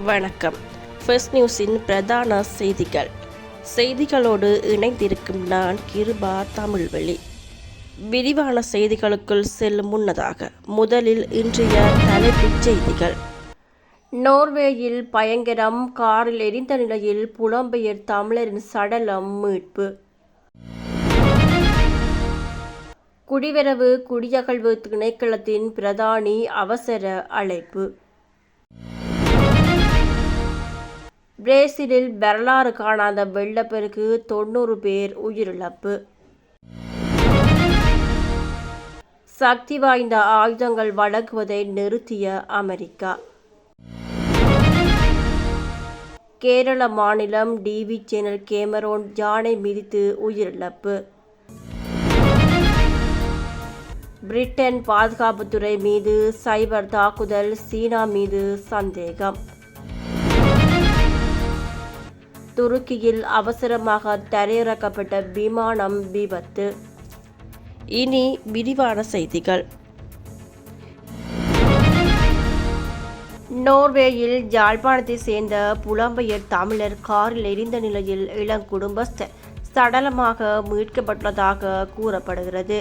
வணக்கம். ஃபர்ஸ்ட் நியூஸின் பிரதான செய்திகளோடு இணைந்திருக்கும் நான் கிருபா தமிழ்வெளி. விரிவான செய்திகளுக்குள் செல்லும் முன்னதாக முதலில் இன்றைய தலைப்புச் செய்திகள். நோர்வேயில் பயங்கரம், காரில் எரிந்த நிலையில் புலம்பெயர் தமிழரின் சடலம் மீட்பு. குடிவரவு குடியகழ்வு திணைக்களத்தின் பிரதானி அவசர அழைப்பு. பிரேசிலில் வரலாறு காணாத வெள்ளப்பெருக்கு, 90 பேர் உயிரிழப்பு. சக்தி வாய்ந்த ஆயுதங்கள் வழங்குவதை நிறுத்திய அமெரிக்கா. கேரள மாநிலம் டிவி சேனல் கேமரோன் யானை மிதித்து உயிரிழப்பு. பிரிட்டன் பாதுகாப்புத்துறை மீது சைபர் தாக்குதல், சீனா மீது சந்தேகம். துருக்கியில் அவசரமாக தரையிறக்கப்பட்ட விமானம் விபத்து. இனி விரிவான செய்திகள். நோர்வேயில் யாழ்ப்பாணத்தை சேர்ந்த புலம்பெயர் தமிழர் காரில் எரிந்த நிலையில் இளங்குடும்பஸ்தர் சடலமாக மீட்கப்பட்டுள்ளதாக கூறப்படுகிறது.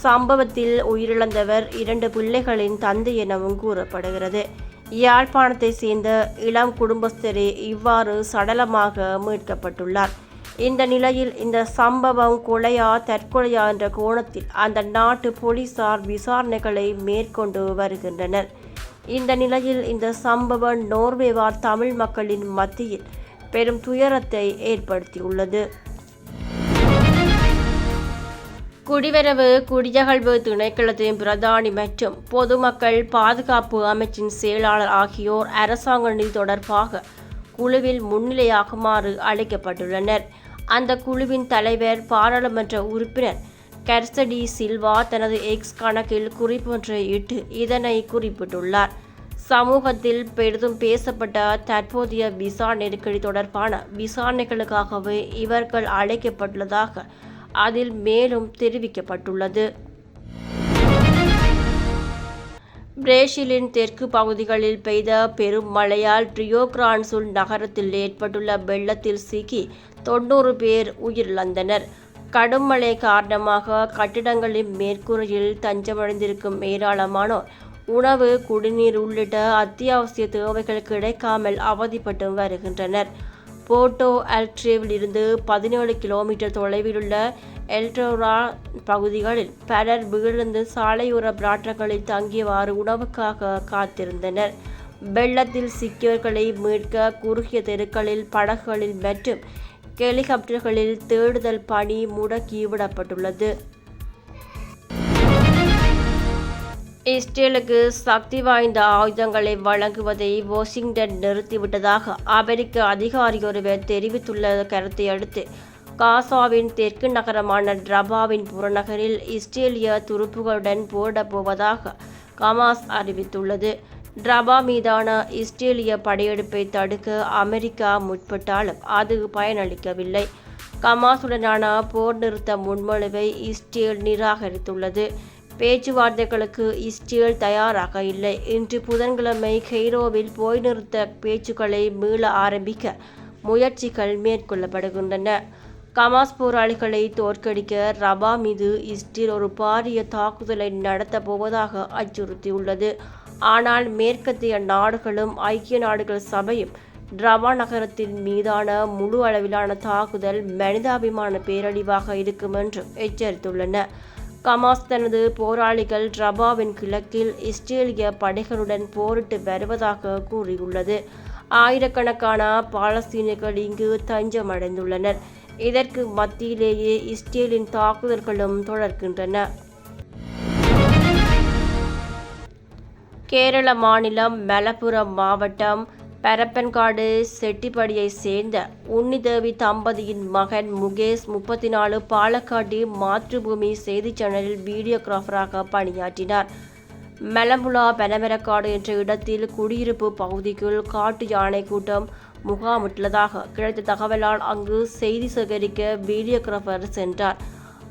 சம்பவத்தில் உயிரிழந்தவர் 2 பிள்ளைகளின் தந்தை எனவும் கூறப்படுகிறது. யாழ்ப்பாணத்தை சேர்ந்த இளம் குடும்பஸ்தரே இவ்வாறு சடலமாக மீட்கப்பட்டுள்ளார். இந்த நிலையில் இந்த சம்பவம் கொலையா தற்கொலையா என்ற கோணத்தில் அந்த நாட்டு போலீசார் விசாரணைகளை மேற்கொண்டு வருகின்றனர். இந்த நிலையில் இந்த சம்பவம் நோர்வே வாழ் தமிழ் மக்களின் மத்தியில் பெரும் துயரத்தை ஏற்படுத்தியுள்ளது. குடிவரவு குடியகழ்வு திணைக்களத்தின் பிரதானி மற்றும் பொதுமக்கள் பாதுகாப்பு அமைச்சின் செயலாளர் ஆகியோர் அரசாங்க நிதி தொடர்பாக குழுவில் முன்னிலையாகுமாறு அழைக்கப்பட்டுள்ளனர். அந்த குழுவின் தலைவர் பாராளுமன்ற உறுப்பினர் கர்சடி சில்வா தனது எக்ஸ் கணக்கில் குறிப்பொன்றை இட்டு இதனை குறிப்பிட்டுள்ளார். சமூகத்தில் பெரிதும் பேசப்பட்ட தற்போதைய விசா நெருக்கடி தொடர்பான விசாரணைகளுக்காகவே இவர்கள் அழைக்கப்பட்டுள்ளதாக அதில் மேலும் தெரிவிக்கப்பட்டுள்ளது. பிரேசிலின் தெற்கு பகுதிகளில் பெய்த பெரும் மழையால் ரியோ கிராண்டே சுல் நகரத்தில் ஏற்பட்டுள்ள வெள்ளத்தில் சிக்கி 90 பேர் உயிரிழந்தனர். கடும் மழை காரணமாக கட்டிடங்களின் மேற்கூரையில் தஞ்சமடைந்திருக்கும் ஏராளமானோர் உணவு, குடிநீர் உள்ளிட்ட அத்தியாவசிய தேவைகள் கிடைக்காமல் அவதிப்பட்டு வருகின்றனர். போர்ட்டோ அல்ட்ரேவில் இருந்து 17 கிலோமீட்டர் தொலைவில் உள்ள எல்டோரா பகுதிகளில் பலர் விழுந்து சாலையோர பிராட்டங்களில் தங்கியவாறு உணவுக்காக காத்திருந்தனர். வெள்ளத்தில் சிக்கியவர்களை மீட்க குறுகிய தெருக்களில், படகுகளில் மற்றும் ஹெலிகாப்டர்களில் தேடுதல் பணி முடுக்கிவிடப்பட்டுள்ளது. இஸ்ரேலுக்கு சக்தி வாய்ந்த ஆயுதங்களை வழங்குவதை வாஷிங்டன் நிறுத்திவிட்டதாக அமெரிக்க அதிகாரி ஒருவர் தெரிவித்துள்ள கருத்தை அடுத்து காசாவின் தெற்கு நகரமான ரபாவின் புறநகரில் இஸ்ரேலிய துருப்புகளுடன் போரிடப் போவதாக ஹமாஸ் அறிவித்துள்ளது. ரபா மீதான இஸ்ரேலிய படையெடுப்பை தடுக்க அமெரிக்கா முற்பட்டாலும் அது பயனளிக்கவில்லை. ஹமாஸுடனான போர் நிறுத்த முன்மொழிவை இஸ்ரேல் நிராகரித்துள்ளது. பேச்சுவார்த்தைகளுக்கு இஸ்ரேல் தயாராக இல்லை. இன்று புதன்கிழமை கெய்ரோவில் போர் நிறுத்த பேச்சுக்களை மீள ஆரம்பிக்க முயற்சிகள் மேற்கொள்ளப்படுகின்றன. ஹமாஸ் போராளிகளை தோற்கடிக்க ரபா மீது இஸ்ரேல் ஒரு பாரிய தாக்குதலை நடத்தப் போவதாக அச்சுறுத்தியுள்ளது. ஆனால் மேற்கத்திய நாடுகளும் ஐக்கிய நாடுகள் சபையும் ரபா நகரத்தின் மீதான முழு அளவிலான தாக்குதல் மனிதாபிமான பேரழிவாக இருக்கும் என்றும் எச்சரித்துள்ளன. ஹமாஸ் தனது போராளிகள் ரபாவின் கிழக்கில் இஸ்ரேலிய படைகளுடன் போரிட்டு வருவதாக கூறியுள்ளது. ஆயிரக்கணக்கான பாலஸ்தீனியர்கள் இங்கு தஞ்சமடைந்துள்ளனர். இதற்கு மத்தியிலேயே இஸ்ரேலின் தாக்குதல்களும் தொடர்கின்றன. கேரள மாநிலம் மலப்புரம் மாவட்டம் பரப்பன்காடு செட்டிப்படியை சேர்ந்த உன்னிதேவி தம்பதியின் மகன் முகேஷ் 34 பாலக்காடு மாத்ருபூமி செய்தி சேனலில் வீடியோகிராஃபராக பணியாற்றினார். மலம்புலா பனமரக்காடு என்ற இடத்தில் குடியிருப்பு பகுதிக்குள் காட்டு யானை கூட்டம் முகாமிட்டுள்ளதாக கிடைத்த தகவலால் அங்கு செய்தி சேகரிக்க வீடியோகிராஃபர் சென்றார்.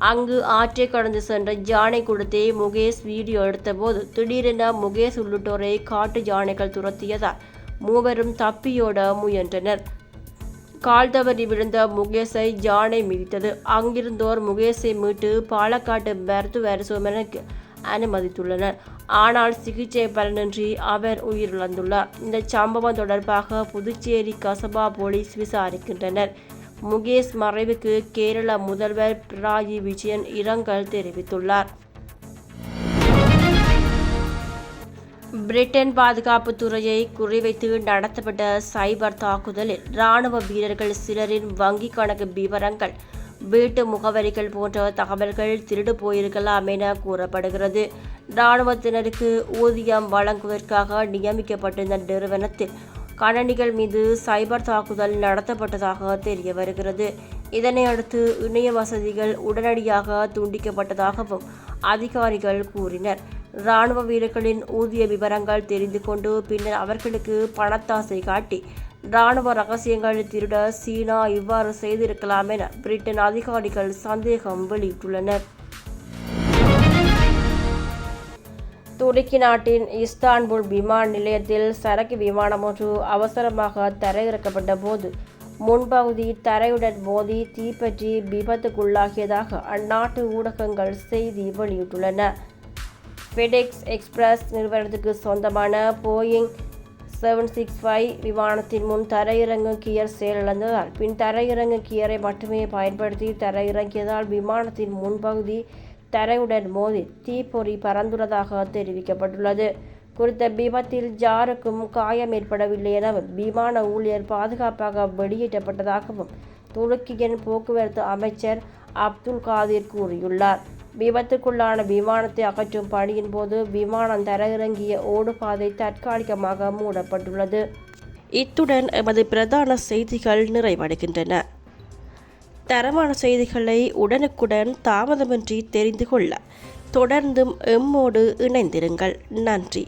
அங்கு ஆற்றை கடந்து சென்ற யானை கூட்டத்தை முகேஷ் வீடியோ எடுத்தபோது திடீரென முகேஷ் உள்ளிட்டோரை காட்டு யானைகள் துரத்தியதால் மூவரும் தப்பியோட முயன்றனர். கால் தவறி விழுந்த முகேஷை யானை மிதித்தது. அங்கிருந்தோர் முகேஷை மீட்டு பாலக்காட்டு மருத்துவமனைக்கு அனுமதித்துள்ளனர். ஆனால் சிகிச்சை பலனின்றி அவர் உயிரிழந்துள்ளார். இந்த சம்பவம் தொடர்பாக புதுச்சேரி கசபா போலீஸ் விசாரிக்கின்றனர். முகேஷ் மறைவுக்கு கேரள முதல்வர் பினராயி விஜயன் இரங்கல் தெரிவித்துள்ளார். பிரிட்டன் பாதுகாப்புத் துறையை குறிவைத்து நடத்தப்பட்ட சைபர் தாக்குதலில் இராணுவ வீரர்கள் சிலரின் வங்கிக் கணக்கு விவரங்கள், வீட்டு முகவரிகள் போன்ற தகவல்கள் திருடு போயிருக்கலாம் என கூறப்படுகிறது. இராணுவத்தினருக்கு ஊதியம் வழங்குவதற்காக நியமிக்கப்பட்டிருந்த நிறுவனத்தில் கணனிகள் மீது சைபர் தாக்குதல் நடத்தப்பட்டதாக தெரிய வருகிறது. இதனையடுத்து இணைய வசதிகள் உடனடியாக துண்டிக்கப்பட்டதாகவும் அதிகாரிகள் கூறினர். இராணுவ வீரர்களின் ஊதிய விவரங்கள் தெரிந்து கொண்டு பின்னர் அவர்களுக்கு பணத்தாசை காட்டி இராணுவ ரகசியங்கள் திருட சீனா இவ்வாறு செய்திருக்கலாம் என பிரிட்டன் அதிகாரிகள் சந்தேகம் வெளியிட்டுள்ளனர். துருக்கி நாட்டின் இஸ்தான்புல் விமான நிலையத்தில் சரக்கு விமானம் ஒன்று அவசரமாக தரையிறக்கப்பட்ட போது முன்பகுதி தரையுடன் மோதி தீப்பற்றி விபத்துக்குள்ளாகியதாக அந்நாட்டு ஊடகங்கள் செய்தி வெளியிட்டுள்ளன. ஃபெடெக்ஸ் எக்ஸ்பிரஸ் நிறுவனத்துக்கு சொந்தமான போயிங் 765 விமானத்தின் முன் தரையிறங்கும் கியர் செயலிழந்ததால் பின் தரையிறங்கும் கியரை மட்டுமே பயன்படுத்தி தரையிறங்கியதால் விமானத்தின் முன்பகுதி தரையுடன் மோதி தீப்பொறி பறந்துள்ளதாக தெரிவிக்கப்பட்டுள்ளது. குறித்த விபத்தில் யாருக்கும் காயம் ஏற்படவில்லை எனவும் விமான ஊழியர் பாதுகாப்பாக வெளியேற்றப்பட்டதாகவும் துருக்கியின் போக்குவரத்து அமைச்சர் அப்துல் காதிர் கூறியுள்ளார். விபத்துக்குள்ளான விமானத்தை அகற்றும் பணியின் போது விமானம் தரையிறங்கிய ஓடுபாதை தற்காலிகமாக மூடப்பட்டுள்ளது. இத்துடன் எமது பிரதான செய்திகள் நிறைவடைகின்றன. தரமான செய்திகளை உடனுக்குடன் தாமதமின்றி தெரிந்து கொள்ள தொடர்ந்தும் எம்மோடு இணைந்திருங்கள். நன்றி.